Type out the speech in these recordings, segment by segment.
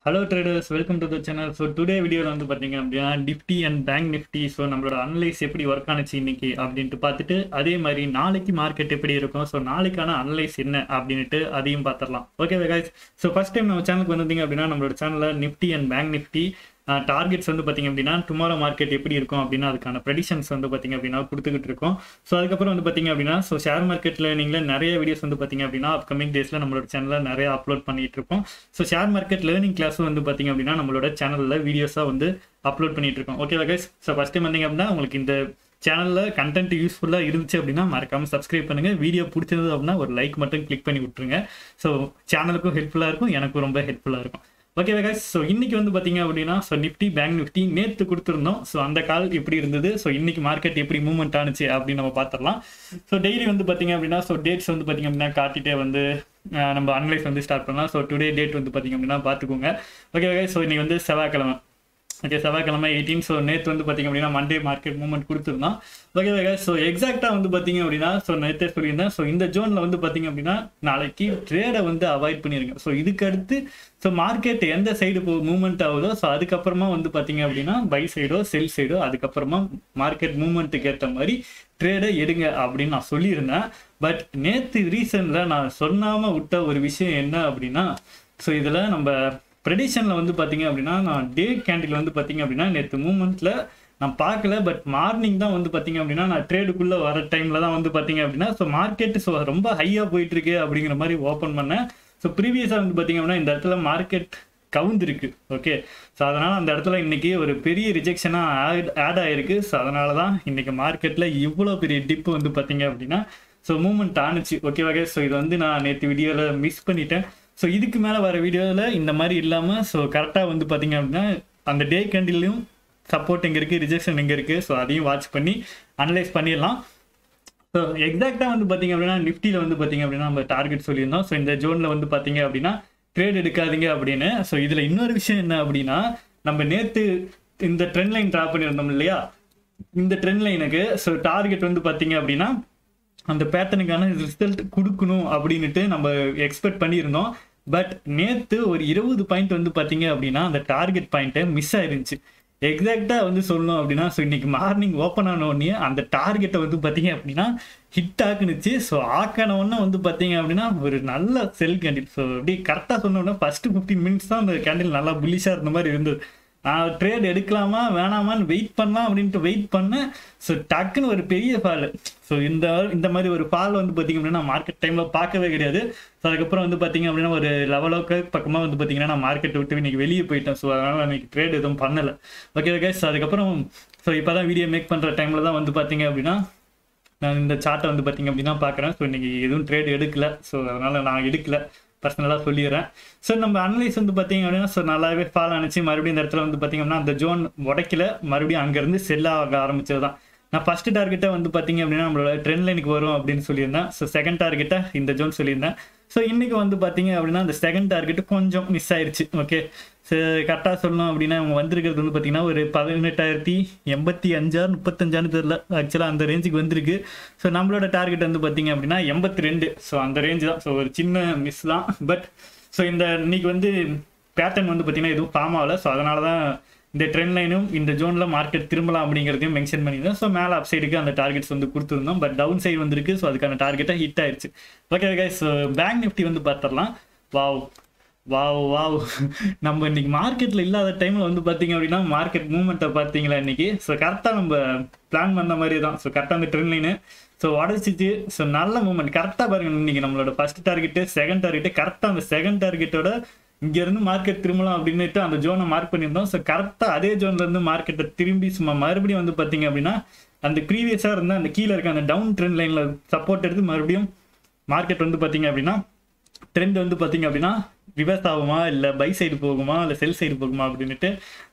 Hello traders, welcome to the channel. So today video வந்து பாத்தீங்க அப்படின்னா Nifty and bank Nifty so நம்மளோட analyse எப்படி ஒர்க் ஆனிச்சு இன்னைக்கு அப்படின்ட்டு பார்த்துட்டு அதே மாதிரி நாளைக்கு மார்க்கெட் எப்படி இருக்கும் ஸோ நாளைக்கான அனலைஸ் என்ன அப்படின்ட்டு அதையும் பார்த்துடலாம். Okay guys, so first time நம்ம சேனலுக்கு வந்தீங்க அப்படின்னா நம்மளோட சேனலில் Nifty and bank Nifty targets வந்து பார்த்தீங்க அப்படின்னா டுமாரோ மார்க்கெட் எப்படி இருக்கும் அப்படின்னா அதுக்கான ப்ரெடிஷன்ஸ் வந்து பார்த்தீங்க அப்படின்னா கொடுத்துக்கிட்டு இருக்கோம். ஸோ அதுக்கப்புறம் வந்து பார்த்தீங்க அப்படின்னா ஸோ ஷேர் மார்க்கெட் லேர்னிங்கில் நிறைய வீடியோஸ் வந்து பார்த்தீங்க அப்படின்னா அப்கமிங் டேஸில் நம்மளோட சேனலில் நிறைய அப்லோட் பண்ணிட்டு இருக்கோம். ஸோ ஷேர் மார்க்கெட் லேர்னிங் கிளாஸும் வந்து பார்த்தீங்க அப்படின்னா நம்மளோட சேனலில் வீடியோஸாக வந்து அப்லோட் பண்ணிட்டு இருக்கோம். Okay guys, so first time வந்தீங்க அப்படின்னா உங்களுக்கு இந்த சேனலில் கண்டென்ட் யூஸ்ஃபுல்லாக இருந்துச்சு அப்படின்னா மறக்காமல் சப்ஸ்கிரைப் பண்ணுங்கள். வீடியோ பிடிச்சது அப்படின்னா ஒரு லைக் மட்டும் கிளிக் பண்ணி விட்டுருங்க. ஸோ சேனலுக்கும் ஹெல்ப்ஃபுல்லாக இருக்கும், எனக்கும் ரொம்ப ஹெல்ப்ஃபுல்லாக இருக்கும். ஓகே கைஸ், ஸோ இன்னைக்கு வந்து பார்த்தீங்க அப்படின்னா ஸோ நிஃப்டி பேங்க் நிஃப்டி நேற்று கொடுத்துருந்தோம். ஸோ அந்த கால் எப்படி இருந்தது, ஸோ இன்னைக்கு மார்க்கெட் எப்படி மூவ்மெண்ட் ஆனிச்சு அப்படின்னு நம்ம பார்த்துடலாம். ஸோ டெய்லி வந்து பார்த்தீங்க அப்படின்னா ஸோ டேட்ஸ் வந்து பார்த்தீங்க அப்படின்னா காட்டிகிட்டே வந்து நம்ம அனலைஸ் வந்து ஸ்டார்ட் பண்ணலாம். ஸோ டுடே டேட் வந்து பார்த்தீங்க அப்படின்னா பார்த்துக்கோங்க. ஓகே கைஸ், ஸோ இன்னைக்கு வந்து செவ்வாய்க்கிழமை. ஓகே, செவ்வாய்க்கிழமை 18. ஸோ நேற்று வந்து பார்த்தீங்க அப்படின்னா மண்டே மார்க்கெட் மூவ்மெண்ட் கொடுத்துருந்தோம். ஓகே கைஸ், ஸோ எக்ஸாக்டாக வந்து பார்த்தீங்க அப்படின்னா ஸோ நேற்றே சொல்லியிருந்தேன். ஸோ இந்த ஜோனில் வந்து பார்த்தீங்க அப்படின்னா நாளைக்கு ட்ரேடை வந்து அவாய்ட் பண்ணிடுங்க. ஸோ இதுக்கு அடுத்து ஸோ மார்க்கெட் எந்த சைடு மூவ்மெண்ட் ஆகுதோ ஸோ அதுக்கப்புறமா வந்து பார்த்தீங்க அப்படின்னா பை சைடோ செல் சைடோ அதுக்கப்புறமா மார்க்கெட் மூவ்மெண்ட்டுக்கு ஏற்ற மாதிரி ட்ரேடை எடுங்க அப்படின்னு நான் சொல்லியிருந்தேன். பட் நேற்று ரீசனில் நான் சொல்லாமல் விட்ட ஒரு விஷயம் என்ன அப்படின்னா ஸோ இதில் நம்ம ப்ரெடிஷனில் வந்து பார்த்தீங்க அப்படின்னா நான் டே கேண்டில் வந்து பார்த்தீங்க அப்படின்னா நேற்று மூவ்மெண்ட்டில் நான் பார்க்கல. பட் மார்னிங் தான் வந்து பார்த்தீங்க அப்படின்னா நான் ட்ரேடுக்குள்ளே வர டைமில் தான் வந்து பார்த்தீங்க அப்படின்னா ஸோ மார்க்கெட் ஸோ ரொம்ப ஹையாக போயிட்டுருக்கு அப்படிங்கிற மாதிரி ஓப்பன் பண்ணேன். ஸோ ப்ரீவியஸாக வந்து பார்த்தீங்க அப்படின்னா இந்த இடத்துல மார்க்கெட் கவுந்துருக்கு. ஓகே, ஸோ அதனால் அந்த இடத்துல இன்றைக்கி ஒரு பெரிய ரிஜெக்ஷனாக ஆட் ஆகிருக்கு. ஸோ அதனால தான் இன்றைக்கி மார்க்கெட்டில் இவ்வளோ பெரிய டிப்பு வந்து பார்த்தீங்க அப்படின்னா ஸோ மூவ்மெண்ட் ஆனிச்சு. ஓகே வகை, ஸோ இது வந்து நான் நேற்று வீடியோவில் மிஸ் பண்ணிட்டேன். ஸோ இதுக்கு மேலே வர வீடியோவில் இந்த மாதிரி இல்லாமல் ஸோ கரெக்டாக வந்து பார்த்தீங்க அப்படின்னா அந்த டே கேண்டிலையும் சப்போர்ட் எங்கே இருக்குது, ரிஜெக்ஷன் எங்கே இருக்குது, ஸோ அதையும் வாட்ச் பண்ணி அனலைஸ் பண்ணிடலாம். ஸோ எக்ஸாக்டாக வந்து பார்த்தீங்க அப்படின்னா நிஃப்டியில் வந்து பார்த்தீங்க அப்படின்னா நம்ம டார்கெட் சொல்லியிருந்தோம். ஸோ இந்த ஜோனில் வந்து பார்த்தீங்க அப்படின்னா ட்ரேட் எடுக்காதீங்க அப்படின்னு. ஸோ இதில் இன்னொரு விஷயம் என்ன அப்படின்னா நம்ம நேற்று இந்த ட்ரெண்ட் லைன் ட்ரா பண்ணியிருந்தோம் இல்லையா, இந்த ட்ரெண்ட் லைனுக்கு ஸோ டார்கெட் வந்து பார்த்தீங்க அப்படின்னா அந்த பேட்டர்னுக்கான ரிசல்ட் கொடுக்கணும் அப்படின்ட்டு நம்ம எக்ஸ்பெக்ட் பண்ணியிருந்தோம். பட் நேற்று ஒரு 20 பாயிண்ட் வந்து பார்த்தீங்க அப்படின்னா அந்த டார்கெட் பாயிண்ட்டை மிஸ் ஆயிருந்துச்சு. எக்ஸாக்டாக வந்து சொல்லணும் அப்படின்னா ஸோ இன்னைக்கு மார்னிங் ஓப்பன் ஆன உடனே அந்த டார்கெட்டை வந்து பார்த்தீங்க அப்படின்னா ஹிட் ஆக்குனுச்சு. ஸோ ஆக்கானவொன்னே வந்து பார்த்தீங்க அப்படின்னா ஒரு நல்ல செல் கேண்டில். ஸோ அப்படி கரெக்டாக சொன்னோன்னா ஃபஸ்ட்டு 15 மினிட்ஸ் தான் அந்த கேண்டில் நல்லா புல்லிஷாக இருந்த மாதிரி இருந்தது. ட்ரேட் எடுக்கலாமா வேணாமான்னு வெயிட் பண்ணலாம் அப்படின்ட்டு வெயிட் பண்ணேன். ஸோ டக்குன்னு ஒரு பெரிய ஃபால். ஸோ இந்த மாதிரி ஒரு ஃபால் வந்து பார்த்தீங்க அப்படின்னா மார்க்கெட் டைமில் பார்க்கவே கிடையாது. ஸோ அதுக்கப்புறம் வந்து பார்த்தீங்க அப்படின்னா ஒரு லெவலோக்கு பக்கமாக வந்து பார்த்தீங்கன்னா நான் மார்க்கெட்டை விட்டு இன்னைக்கு வெளியே போயிட்டேன். ஸோ அதனால் இன்னைக்கு ட்ரேட் எதுவும் பண்ணலை. ஓகே ஓகே, ஸோ அதுக்கப்புறம் ஸோ இப்போ தான் வீடியோ மேக் பண்ணுற டைமில் தான் வந்து பார்த்தீங்க அப்படின்னா நான் இந்த சார்ட்டை வந்து பார்த்தீங்க அப்படின்னா பார்க்குறேன். ஸோ இன்னைக்கு எதுவும் ட்ரேட் எடுக்கலை. ஸோ அதனால் நான் எடுக்கலை, பர்சனலாக சொல்லிடுறேன். ஸோ நம்ம அனலைஸ் வந்து பார்த்தீங்க அப்படின்னா ஸோ நல்லாவே ஃபால் ஆனிச்சு. மறுபடியும் இந்த இடத்துல வந்து பார்த்தீங்க அப்படின்னா அந்த ஜோன் உடைக்கல, மறுபடியும் அங்கேருந்து செல் ஆக ஆரம்பிச்சது தான். நான் ஃபஸ்ட்டு டார்கெட்டை வந்து பார்த்தீங்க அப்படின்னா நம்மளோட ட்ரெண்ட் லைனுக்கு வரும் அப்படின்னு சொல்லியிருந்தேன். ஸோ செகண்ட் டார்கெட்டை இந்த ஜோன் சொல்லியிருந்தேன். ஸோ இன்றைக்கி வந்து பார்த்தீங்க அப்படின்னா அந்த செகண்ட் டார்கெட்டு கொஞ்சம் மிஸ் ஆயிடுச்சு. ஓகே, ஸோ கரெக்டாக சொல்லணும் அப்படின்னா அவங்க வந்திருக்கிறது வந்து பார்த்தீங்கன்னா ஒரு 18,085 35 தெரியல, ஆக்சுவலாக அந்த ரேஞ்சுக்கு வந்திருக்கு. ஸோ நம்மளோட டார்கெட் வந்து பார்த்தீங்க அப்படின்னா 82. ஸோ அந்த ரேஞ்சு தான். ஸோ ஒரு சின்ன மிஸ் தான். பட் ஸோ இந்த இன்னைக்கு வந்து பேட்டர்ன் வந்து பார்த்தீங்கன்னா எதுவும் ஃபார்ம் ஆகலை. ஸோ அதனால தான் இந்த ட்ரெண்ட் லைனும் இந்த ஜோனில் மார்க்கெட் திரும்பலாம் அப்படிங்கிறதையும் மென்ஷன் பண்ணியிருந்தேன். ஸோ மேலே அப் சைடுக்கு அந்த டார்கெட்ஸ் வந்து கொடுத்துருந்தோம். பட் டவுன் சைடு வந்துருக்கு. ஸோ அதுக்கான டார்கெட்டை ஹிட் ஆயிடுச்சு. Okay guys, so bank Nifty வந்து பார்த்துடலாம். வாவ் வாவ் வாவ், நம்ம இன்னைக்கு மார்க்கெட்டில் இல்லாத டைமில் வந்து பார்த்தீங்க அப்படின்னா மார்க்கெட் மூவ்மெண்ட்டை பார்த்தீங்களா இன்னைக்கு. ஸோ கரெக்டாக நம்ம பிளான் பண்ண மாதிரி தான். ஸோ கரெக்டாக அந்த ட்ரெண்ட் லைனு ஸோ உடச்சிச்சு. ஸோ நல்ல மூவ்மெண்ட் கரெக்டாக பாருங்கள். இன்னைக்கு நம்மளோட ஃபர்ஸ்ட் டார்கெட்டு செகண்ட் டார்கெட்டு கரெக்டாக அந்த செகண்ட் டார்கெட்டோட இங்கேருந்து மார்க்கெட் திரும்பலாம் அப்படின்னுட்டு அந்த ஜோனை மார்க் பண்ணியிருந்தோம். ஸோ கரெக்டாக அதே ஜோன்லேருந்து மார்க்கெட்டை திரும்பி சும்மா மறுபடியும் வந்து பார்த்தீங்க அப்படின்னா அந்த ப்ரீவியஸாக இருந்தால் அந்த கீழே இருக்க அந்த டவுன் ட்ரெண்ட் லைனில் சப்போர்ட் எடுத்து மறுபடியும் மார்க்கெட் வந்து பார்த்தீங்க அப்படின்னா ட்ரெண்ட் வந்து பார்த்தீங்க அப்படின்னா ரிவர்ஸ் ஆகுமா இல்லை பை சைடு போகுமா இல்லை செல் சைடு போகுமா அப்படின்ட்டு.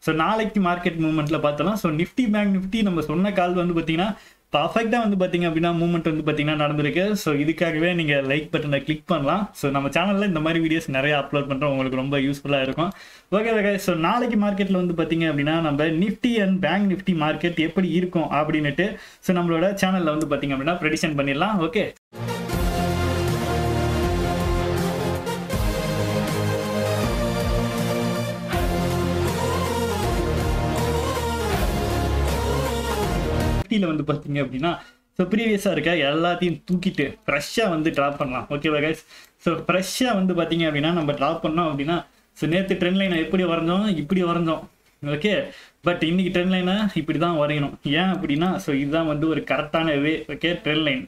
ஸோ நாளைக்கு மார்க்கெட் மூவ்மெண்ட்டில் பார்த்தலாம். ஸோ நிஃப்டி பேங்க் நிஃப்டி நம்ம சொன்ன கால் வந்து பார்த்தீங்கன்னா பர்ஃபெக்டாக வந்து பார்த்தீங்க அப்படின்னா மூவ்மெண்ட் வந்து பார்த்தீங்கன்னா நடந்திருக்கு. ஸோ இதுக்காகவே நீங்கள் லைக் பட்டனை கிளிக் பண்ணலாம். ஸோ நம்ம சேனலில் இந்த மாதிரி வீடியோஸ் நிறைய அப்லோட் பண்ணுறோம், உங்களுக்கு ரொம்ப யூஸ்ஃபுல்லாக இருக்கும். ஓகே ஓகே, ஸோ நாளைக்கு மார்க்கெட்டில் வந்து பார்த்தீங்க அப்படின்னா நம்ம Nifty and bank Nifty market எப்படி இருக்கும் அப்படின்ட்டு ஸோ நம்மளோட சேனலில் வந்து பார்த்தீங்க அப்படின்னா ப்ரெடிஷன் பண்ணிடலாம். ஓகே, நிஃப்டியில் வந்து பார்த்தீங்க அப்படின்னா ஸோ ப்ரீவியஸாக இருக்க எல்லாத்தையும் தூக்கிட்டு ஃப்ரெஷ்ஷாக வந்து ட்ராப் பண்ணலாம். ஓகேவா கைஸ்? ஸோ ஃப்ரெஷ்ஷாக வந்து பார்த்தீங்க அப்படின்னா நம்ம ட்ராப் பண்ணோம் அப்படின்னா ஸோ நேற்று ட்ரெண்ட் லைனை எப்படி வரைஞ்சோம், இப்படி வரைஞ்சோம். ஓகே, பட் இன்னைக்கு ட்ரெண்ட் லைனை இப்படி தான் வரையணும். ஏன் அப்படின்னா ஸோ இதுதான் வந்து ஒரு கரெக்டான வே. ஓகே, ட்ரெண்ட் லைன்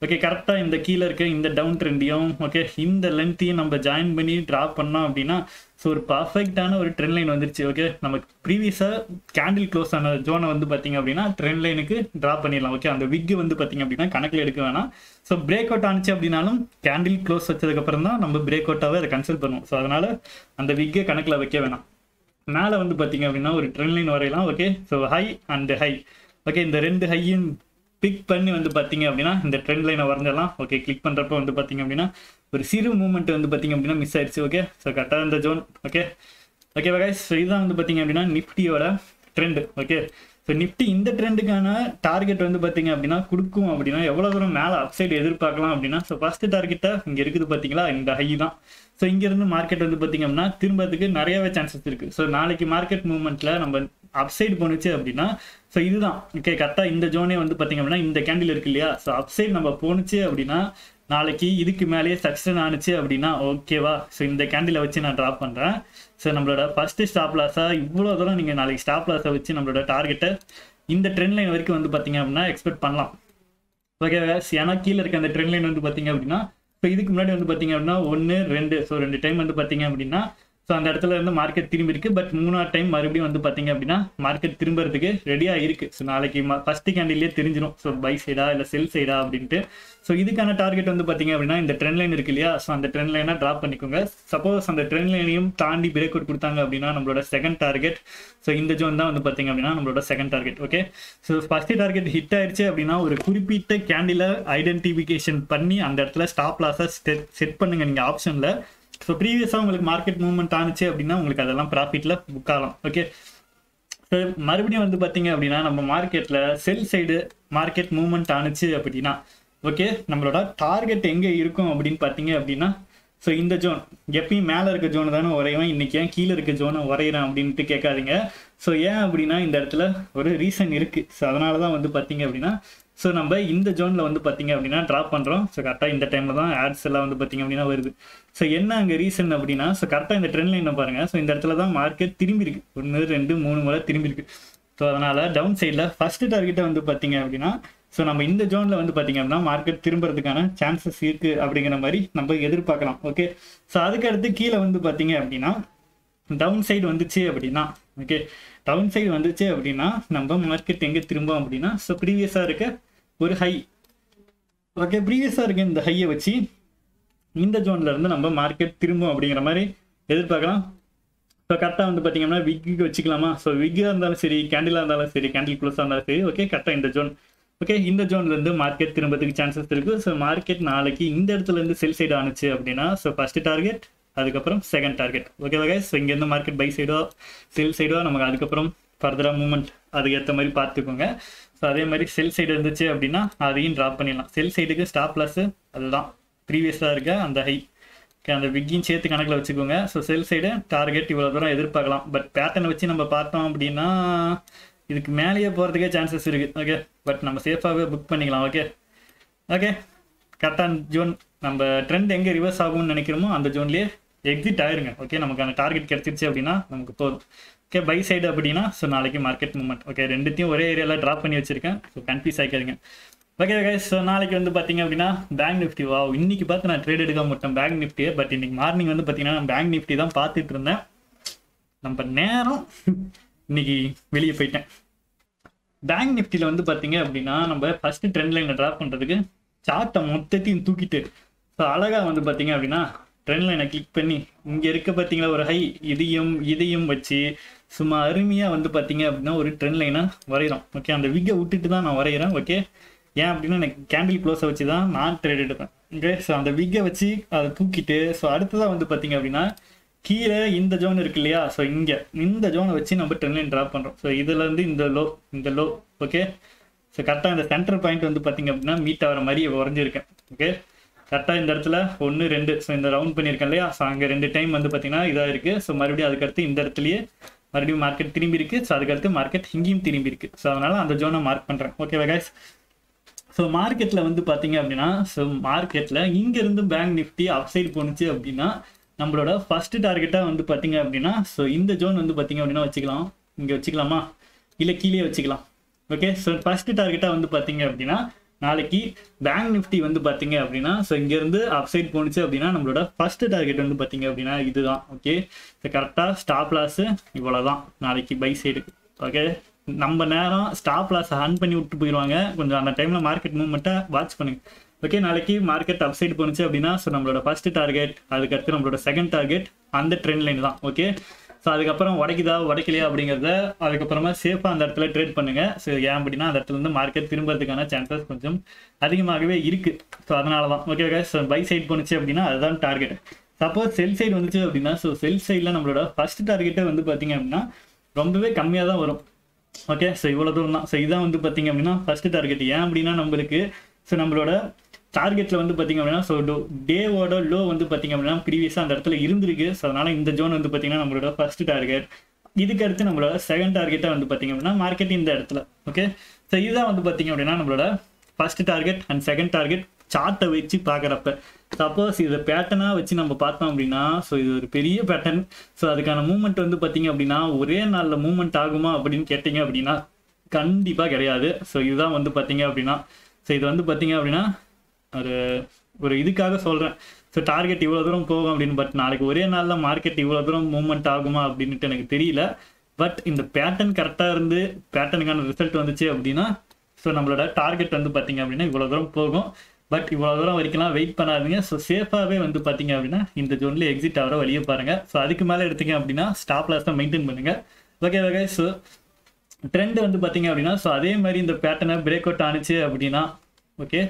ஓகே கரெக்டாக இந்த கீழே இருக்க இந்த டவுன் ட்ரெண்டையும் ஓகே இந்த லென்த்தையும் நம்ம ஜாயின் பண்ணி ட்ராப் பண்ணோம் அப்படின்னா ஸோ ஒரு பர்ஃபெக்டான ஒரு ட்ரெண்ட் லைன் வந்துருச்சு. ஓகே, நமக்கு ப்ரீவியஸாக கேண்டில் க்ளோஸ் ஆன ஜோனை வந்து பார்த்தீங்க அப்படின்னா ட்ரெண்ட் லைனுக்கு ட்ராப் பண்ணிடலாம். ஓகே, அந்த விக்கு வந்து பார்த்தீங்க அப்படின்னா கணக்கில் எடுக்க வேணாம். ஸோ பிரேக் அவுட் ஆனிச்சு அப்படின்னாலும் கேண்டில் க்ளோஸ் வச்சதுக்கப்புறம் தான் நம்ம பிரேக் அவுட்டாகவே அதை கன்சிடர் பண்ணுவோம். ஸோ அதனால் அந்த விக்கை கணக்கில் வைக்க வேணாம். மேலே வந்து பார்த்தீங்க அப்படின்னா ஒரு ட்ரெண்ட் லைன் வரையலாம். Okay, so high and high. Okay, இந்த ரெண்டு ஹையும் பிக் பண்ணி வந்து பார்த்தீங்க அப்படின்னா இந்த ட்ரெண்ட் லைனை வரைஞ்சிடலாம். ஓகே, கிளிக் பண்ணுறப்ப வந்து பார்த்தீங்க அப்படின்னா ஒரு சிறு மூவ்மெண்ட் வந்து பார்த்தீங்க அப்படின்னா மிஸ் ஆயிடுச்சு. ஓகே, ஸோ கரெக்டாக இந்த zone. Okay okay guys, so இதுதான் வந்து பார்த்தீங்க அப்படின்னா நிஃப்டியோட ட்ரெண்டு. ஓகே, ஸோ நிஃப்டி இந்த ட்ரெண்டுக்கான டார்கெட் வந்து பார்த்தீங்க அப்படின்னா கொடுக்கும் அப்படின்னா எவ்வளோ தூரம் மேலே அப்சைடு எதிர்பார்க்கலாம் அப்படின்னா ஸோ ஃபஸ்ட்டு டார்கெட்டாக இங்கே இருக்குது பார்த்தீங்களா, இந்த ஹை தான். ஸோ இங்கேருந்து மார்க்கெட் வந்து பார்த்தீங்க அப்படின்னா திரும்பறதுக்கு நிறையவே சான்சஸ் இருக்குது. ஸோ நாளைக்கு மார்க்கெட் மூவ்மெண்ட்டில் நம்ம அப்சைடு போணுச்சு அப்படின்னா ஸோ இதுதான் ஓகே கரெக்டாக இந்த ஜோனே வந்து பார்த்தீங்க அப்படின்னா இந்த கேண்டில் இருக்கு இல்லையா, ஸோ அப்சைடு நம்ம போணுச்சு அப்படின்னா நாளைக்கு இதுக்கு மேலேயே சக்ஸஸ் ஆனிச்சு அப்படின்னா ஓகேவா. ஸோ இந்த கேண்டிலை வச்சு நான் ட்ராப் பண்ணுறேன். ஸோ நம்மளோட ஃபஸ்ட்டு ஸ்டாப் லாஸாக இவ்வளோ தூரம் நீங்கள் நாளைக்கு ஸ்டாப் லாஸை வச்சு நம்மளோட டார்கெட்டை இந்த ட்ரெண்ட் லைன் வரைக்கும் வந்து பார்த்தீங்க அப்படின்னா எக்ஸ்பெக்ட் பண்ணலாம். ஓகே, ஏன்னா கீழே இருக்க அந்த ட்ரெண்ட் லைன் வந்து பார்த்தீங்க அப்படின்னா ஸோ இதுக்கு முன்னாடி வந்து பார்த்தீங்க அப்படின்னா 1 2 ஸோ 2 டைம் வந்து பார்த்தீங்க அப்படின்னா ஸோ அந்த இடத்துல இருந்து மார்க்கெட் திரும்பி இருக்கு. பட் 3ஆவது டைம் மறுபடியும் வந்து பார்த்தீங்க அப்படின்னா மார்க்கெட் திரும்புறதுக்கு ரெடியாக இருக்கு. ஸோ நாளைக்கு ஃபர்ஸ்ட் கேண்டிலே தெரிஞ்சிடும் ஸோ பை சைடா இல்லை செல் சைடா அப்படின்ட்டு. ஸோ இதுக்கான டார்கெட் வந்து பார்த்தீங்க அப்படின்னா இந்த ட்ரெண்ட் லைன் இருக்கு இல்லையா, ஸோ அந்த ட்ரெண்ட் லைனை ட்ராப் பண்ணிக்கோங்க. சப்போஸ் அந்த ட்ரெண்ட் லைனையும் தாண்டி பிரேக் அவுட் கொடுத்தாங்க அப்படின்னா நம்மளோட செகண்ட் டார்கெட் ஸோ இந்த ஜோன் தான் வந்து பார்த்தீங்க அப்படின்னா நம்மளோட second target. Okay, so first target hit ஆயிடுச்சு அப்படின்னா ஒரு குறிப்பிட்ட கேண்டிலை ஐடென்டிஃபிகேஷன் பண்ணி அந்த இடத்துல ஸ்டாப் லாஸை செட் பண்ணுங்க நீங்கள் ஆப்ஷனில். ஸோ ப்ரீவியஸாக உங்களுக்கு மார்க்கெட் மூவ்மெண்ட் ஆனிச்சு அப்படின்னா உங்களுக்கு அதெல்லாம் ப்ராஃபிட்டில் புக் ஆகலாம். ஓகே, ஸோ மறுபடியும் வந்து பார்த்தீங்க அப்படின்னா நம்ம மார்க்கெட்டில் செல் சைடு மார்க்கெட் மூவ்மெண்ட் ஆனிச்சு அப்படின்னா ஓகே நம்மளோட டார்கெட் எங்கே இருக்கும் அப்படின்னு பார்த்தீங்க அப்படின்னா ஸோ இந்த ஜோன். எப்பயும் மேலே இருக்க ஜோனை தானே வரைவேன், இன்றைக்கி ஏன் கீழே இருக்க ஜோனை வரைகிறேன் அப்படின்ட்டு கேட்காதீங்க. ஸோ ஏன் அப்படின்னா இந்த இடத்துல ஒரு ரீசன் இருக்குது. ஸோ அதனால தான் வந்து பார்த்தீங்க அப்படின்னா ஸோ நம்ம இந்த ஜோனில் வந்து பார்த்தீங்க அப்படின்னா ட்ராப் பண்ணுறோம். ஸோ கரெக்டாக இந்த டைமில் தான் ஆட்ஸ் எல்லாம் வந்து பார்த்தீங்க அப்படின்னா வருது. ஸோ என்ன அங்கே ரீசன் அப்படின்னா ஸோ கரெக்டாக இந்த ட்ரெண்ட் லைனை பாருங்கள். ஸோ இந்த இடத்துல தான் மார்க்கெட் திரும்பி இருக்கு, 1 2 3 முறை திரும்பி இருக்கு. ஸோ அதனால் டவுன் சைடில் ஃபஸ்ட்டு டார்கெட்டை வந்து பார்த்தீங்க அப்படின்னா ஸோ நம்ம இந்த ஜோனில் வந்து பார்த்தீங்க அப்படின்னா மார்க்கெட் திரும்புறதுக்கான சான்சஸ் இருக்குது அப்படிங்கிற மாதிரி நம்ம எதிர்பார்க்கலாம். ஓகே, ஸோ அதுக்கடுத்து கீழே வந்து பார்த்தீங்க அப்படின்னா டவுன் சைடு வந்துச்சு அப்படின்னா ஓகே டவுன் சைடு வந்துச்சு அப்படின்னா நம்ம மார்க்கெட் எங்கே திரும்பும் அப்படின்னா ஸோ ப்ரீவியஸாக இருக்க ஒரு ஹை. ஓகே, ப்ரீவியஸாக இருக்க இந்த ஹையை வச்சு இந்த ஜோன்ல இருந்து நம்ம மார்க்கெட் திரும்பும் அப்படிங்கிற மாதிரி எதிர்பார்க்கலாம். ஸோ கரெக்டாக வந்து பார்த்தீங்கன்னா விக்கு வச்சுக்கலாமா. ஸோ விக்காக இருந்தாலும் சரி, கேண்டிலாக இருந்தாலும் சரி, கேண்டில் க்ளோஸாக இருந்தாலும் சரி. ஓகே, கரெக்டாக இந்த ஜோன். ஓகே, இந்த ஜோன்லேருந்து மார்க்கெட் திரும்பறதுக்கு சான்சஸ் இருக்குது. ஸோ மார்க்கெட் நாளைக்கு இந்த இடத்துலேருந்து செல் சைடு ஆனிச்சு அப்படின்னா ஸோ ஃபஸ்ட்டு டார்கெட் அதுக்கப்புறம் செகண்ட் டார்கெட். ஓகேவா கைஸ்? ஸோ இங்கேருந்து மார்க்கெட் பை சைடோ செல் சைடோ நமக்கு அதுக்கப்புறம் ஃபர்தராக மூவ்மெண்ட் அதுக்கு ஏற்ற மாதிரி பார்த்துக்கோங்க. ஸோ அதே மாதிரி செல் சைடு இருந்துச்சு அப்படின்னா அதையும் ட்ராப் பண்ணிடலாம். செல் சைடுக்கு ஸ்டாப் லாஸ் அதுதான் ப்ரீவியஸாக இருக்க அந்த ஹை. ஓகே, அந்த விக்கையும் சேர்த்து கணக்கில் வச்சுக்கோங்க. ஸோ செல் சைடு டார்கெட் இவ்வளோ தூரம் எதிர்பார்க்கலாம். பட் பேட்டர்னை வச்சு நம்ம பார்த்தோம் அப்படின்னா இதுக்கு மேலேயே போகிறதுக்கே சான்சஸ் இருக்குது. ஓகே, பட் நம்ம சேஃபாகவே புக் பண்ணிக்கலாம். ஓகே ஓகே கரெக்டான ஜோன் நம்ம ட்ரெண்ட் எங்கே ரிவர்ஸ் ஆகும்னு நினைக்கிறோமோ அந்த ஜோன்லேயே எக்ஸிட் ஆயிருங்க. ஓகே, நமக்கு அந்த டார்கெட் கிடச்சிருச்சு அப்படின்னா நமக்கு போதும். ஓகே, பை சைடு அப்படின்னா ஸோ நாளைக்கு மார்க்கெட் மூவ்மெண்ட். ஓகே, ரெண்டுத்தையும் ஒரே ஏரியாவில் ட்ராப் பண்ணி வச்சிருக்கேன். ஸோ கன்ஃபியூஸ் ஆகிக்காதீங்க. ஓகே கைஸ், ஸோ நாளைக்கு வந்து பார்த்தீங்க அப்படின்னா பேங்க் நிஃப்டி. வா, இன்னைக்கு பார்த்து நான் ட்ரேட் எடுக்க மாட்டேன் பேங்க் நிஃப்டியை. பட் இன்னைக்கு மார்னிங் வந்து பார்த்தீங்கன்னா நான் பேங்க் நிஃப்டி தான் பார்த்துட்டு இருந்தேன். நம்ம நேரம் இன்னைக்கு வெளியே போயிட்டேன். பேங்க் நிஃப்டியில் வந்து பார்த்தீங்க அப்படின்னா நம்ம ஃபஸ்ட்டு ட்ரெண்ட் லைனில் ட்ராப் பண்ணுறதுக்கு சார்ட்டை மொத்தத்தையும் தூக்கிட்டு ஸோ அழகாக வந்து பார்த்தீங்க அப்படின்னா ட்ரெண்ட் லைனை கிளிக் பண்ணி இங்கே இருக்க பார்த்தீங்களா ஒரு ஹை, இதையும் வச்சு சும்மா அருமையாக வந்து பார்த்தீங்க அப்படின்னா ஒரு ட்ரெண்ட் லைனை வரைகிறோம். ஓகே, அந்த விக்கை விட்டுட்டு தான் நான் வரைகிறேன். ஓகே, ஏன் அப்படின்னா எனக்கு கேண்டில் க்ளோஸை வச்சு தான் நான் ட்ரேட் எடுப்பேன். ஓகே, ஸோ அந்த விக்கை வச்சு அதை தூக்கிட்டு ஸோ அடுத்ததாக வந்து பார்த்தீங்க அப்படின்னா கீழே இந்த ஜோன் இருக்கு இல்லையா, ஸோ இங்கே இந்த ஜோனை வச்சு நம்ம ட்ரெண்ட் லைன் ட்ராப் பண்ணுறோம். ஸோ இதுலேருந்து இந்த லோ ஓகே, ஸோ கரெக்டாக இந்த சென்டர் பாயிண்ட் வந்து பார்த்தீங்க அப்படின்னா மீட் ஆகிற மாதிரி வரைஞ்சிருக்கேன். ஓகே, கரெக்டாக இந்த இடத்துல 1 2 ஸோ இந்த ரவுண்ட் பண்ணியிருக்கேன் இல்லையா, ஸோ அங்கே 2 டைம் வந்து பார்த்தீங்கன்னா இதாக இருக்குது. ஸோ மறுபடியும் அதுக்கடுத்து இந்த இடத்துலையே மறுபடியும் மார்க்கெட் திரும்பி இருக்கு. ஸோ அதுக்கடுத்து மார்க்கெட் இங்கேயும் திரும்பி இருக்கு. ஸோ அதனால அந்த ஜோனை மார்க் பண்ணுறேன். ஓகேவா கைஸ்? ஸோ மார்க்கெட்டில் வந்து பார்த்தீங்க அப்படின்னா, ஸோ மார்க்கெட்டில் இங்கேருந்து பேங்க் நிஃப்டி அப்சைடு போணுச்சு அப்படின்னா நம்மளோட ஃபர்ஸ்ட் டார்கெட்டாக வந்து பார்த்தீங்க அப்படின்னா, ஸோ இந்த ஜோன் வந்து பார்த்தீங்க அப்படின்னா வச்சுக்கலாம். இங்கே வச்சுக்கலாமா, இல்லை கீழே வச்சுக்கலாம். ஓகே, ஸோ ஃபர்ஸ்ட் டார்கெட்டாக வந்து பார்த்தீங்க அப்படின்னா நாளைக்கு பேங்க் நிஃப்டி வந்து பார்த்தீங்க அப்படின்னா, ஸோ இங்கேருந்து அப்சைட் போணுச்சு அப்படின்னா நம்மளோட ஃபர்ஸ்ட் டார்கெட் வந்து பார்த்தீங்க அப்படின்னா இதுதான். ஓகே, ஸோ கரெக்டாக ஸ்டாப் லாஸு இவ்வளோ தான் நாளைக்கு பை சைடு. ஓகே, நம்ம நேரம் ஸ்டாப் லாஸ் ஆன் பண்ணி விட்டு போயிடுவாங்க. கொஞ்சம் அந்த டைமில் மார்க்கெட் மூவ்மெண்ட்டை வாட்ச் பண்ணுங்க. ஓகே, நாளைக்கு மார்க்கெட் அப்சைடு போணுச்சு அப்படின்னா ஸோ நம்மளோட ஃபர்ஸ்ட் டார்கெட், அதுக்கடுத்து நம்மளோட செகண்ட் டார்கெட் அந்த ட்ரெண்ட் லைன் தான். ஓகே, ஸோ அதுக்கப்புறம் உடைக்குதா உடைக்கலையா அப்படிங்கிறத அதுக்கப்புறமா சேஃபாக அந்த இடத்துல ட்ரேட் பண்ணுங்க. ஸோ ஏன் அப்படின்னா அந்த இடத்துல இருந்து மார்க்கெட் திரும்புறதுக்கான சான்சஸ் கொஞ்சம் அதிகமாகவே இருக்கு. ஸோ அதனால தான். ஓகே, ஸோ பை சைட் போணுச்சு அப்படின்னா அதுதான் டார்கெட். சப்போஸ் செல் சைடு வந்துச்சு அப்படின்னா ஸோ செல் சைடில் நம்மளோட ஃபர்ஸ்ட் டார்கெட்டை வந்து பார்த்தீங்க அப்படின்னா ரொம்பவே கம்மியாக தான் வரும். ஓகே, ஸோ இவ்வளோ தூரம் தான். ஸோ இதான் வந்து பார்த்தீங்க அப்படின்னா ஃபர்ஸ்ட் டார்கெட். ஏன் அப்படின்னா நம்மளுக்கு ஸோ நம்மளோட டார்கெட்டில் வந்து பார்த்தீங்க அப்படின்னா ஸோ டேவோட லோ வந்து பார்த்தீங்க அப்படின்னா ப்ரீவியஸாக அந்த இடத்துல இருந்திருக்கு. ஸோ அதனால் இந்த ஜோன் வந்து பார்த்தீங்கன்னா நம்மளோட ஃபர்ஸ்ட் டார்கெட். இதுக்கு அடுத்து நம்மளோட செகண்ட் டார்கெட்டாக வந்து பார்த்தீங்க அப்படின்னா மார்க்கெட் இந்த இடத்துல. ஓகே, ஸோ இதுதான் வந்து பார்த்தீங்க அப்படின்னா நம்மளோட first target and second target சார்ட்டை வச்சு பார்க்குறப்ப. சப்போஸ் இதை பேட்டர்னாக வச்சு நம்ம பார்த்தோம் அப்படின்னா ஸோ இது ஒரு பெரிய பேட்டர்ன். ஸோ அதுக்கான மூவ்மெண்ட் வந்து பார்த்தீங்க அப்படின்னா ஒரே நாளில் மூவ்மெண்ட் ஆகுமா அப்படின்னு கேட்டிங்க அப்படின்னா கண்டிப்பாக கிடையாது. ஸோ இதுதான் வந்து பார்த்தீங்க அப்படின்னா ஸோ இது வந்து பார்த்தீங்க அப்படின்னா ஒரு இதுக்காக சொல்கிறேன். ஸோ டார்கெட் இவ்வளோ தூரம் போகும் அப்படின்னு. பட் நாளைக்கு ஒரே நாளில் மார்க்கெட் இவ்வளோ தூரம் மூவ்மெண்ட் ஆகுமா அப்படின்ட்டு எனக்கு தெரியல. பட் இந்த பேட்டர்ன் கரெக்டாக இருந்து பேட்டர்னுக்கான ரிசல்ட் வந்துச்சு அப்படின்னா ஸோ நம்மளோட டார்கெட் வந்து பார்த்தீங்க அப்படின்னா இவ்வளோ தூரம் போகும். பட் இவ்வளோ தூரம் வரைக்கும்லாம் வெயிட் பண்ணாதீங்க. ஸோ சேஃபாகவே வந்து பார்த்தீங்க அப்படின்னா இந்த ஜோன்லேயே எக்ஸிட் ஆகிற வழியை பாருங்கள். ஸோ அதுக்கு மேலே எடுத்தீங்க அப்படின்னா ஸ்டாப் லாஸ் தான் மெயின்டைன் பண்ணுங்கள். ஓகே, ஸோ ட்ரெண்ட் வந்து பார்த்தீங்க அப்படின்னா ஸோ அதே மாதிரி இந்த பேட்டர்னை பிரேக் அவுட் ஆனிச்சு அப்படின்னா ஓகே,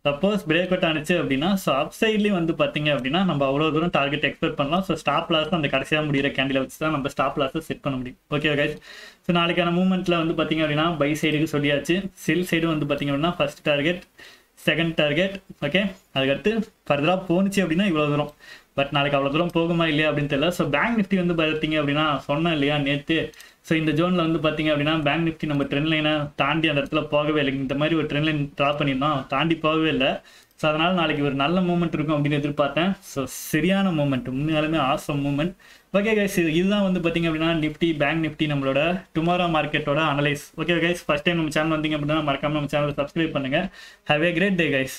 சப்போஸ் பிரேக் அவுட் ஆனிச்சு அப்படின்னா ஸோ அப் சைட்லேயும் வந்து பார்த்தீங்க அப்படின்னா நம்ம அவ்வளோ தூரம் டார்கெட் எக்ஸ்பெக்ட் பண்ணலாம். ஸோ ஸ்டாப் லாஸ் அந்த கடைசியாக முடிகிற கேண்டில் வச்சு தான் நம்ம ஸ்டாப் லாஸை செட் பண்ண முடியும். ஓகே கைஸ், ஸோ நாளைக்கான மூவ்மெண்ட்டில் வந்து பார்த்தீங்க அப்படின்னா பை சைடுக்கு சொல்லியாச்சு. செல் சைடு வந்து பார்த்தீங்க அப்படின்னா first target, second target. Okay, அதுக்கடுத்து ஃபர்தராக போணுச்சு அப்படின்னா இவ்வளோ தூரம். பட் நாளைக்கு அவ்வளோ தூரம் போகுமா இல்லையா அப்படின்னு தெரியல. ஸோ பேங்க் நிஃப்டி வந்து பார்த்தீங்க அப்படின்னா சொன்னேன் இல்லையா நேற்று. ஸோ இந்த ஜோனில் வந்து பார்த்தீங்க அப்படின்னா பேங்க் நிஃப்டி நம்ம ட்ரெண்ட் லைனை தாண்டி அந்த இடத்துல போகவே இல்லை. இந்த மாதிரி ஒரு ட்ரெண்ட் லைன் ட்ரா பண்ணியிருந்தோம், தாண்டி போகவே இல்லை. ஸோ அதனால் நாளைக்கு ஒரு நல்ல மூமெண்ட் இருக்கும் அப்படின்னு எதிர்பார்த்தேன். ஸோ சரியான மூமெண்ட், உண்மையாலுமே ஆசம் மூமெண்ட். ஓகே கைஸ், இதுதான் வந்து பார்த்தீங்க அப்படின்னா நிஃப்டி, பேங்க் நிஃப்டி நம்மளோட டுமாரோ மார்க்கெட்டோட analyse. Okay guys, first time நம்ம சேனல் வந்தீங்க அப்படின்னா மறக்காம நம்ம சேனலை சப்ஸ்கிரைப் பண்ணுங்கள். Have a great day guys.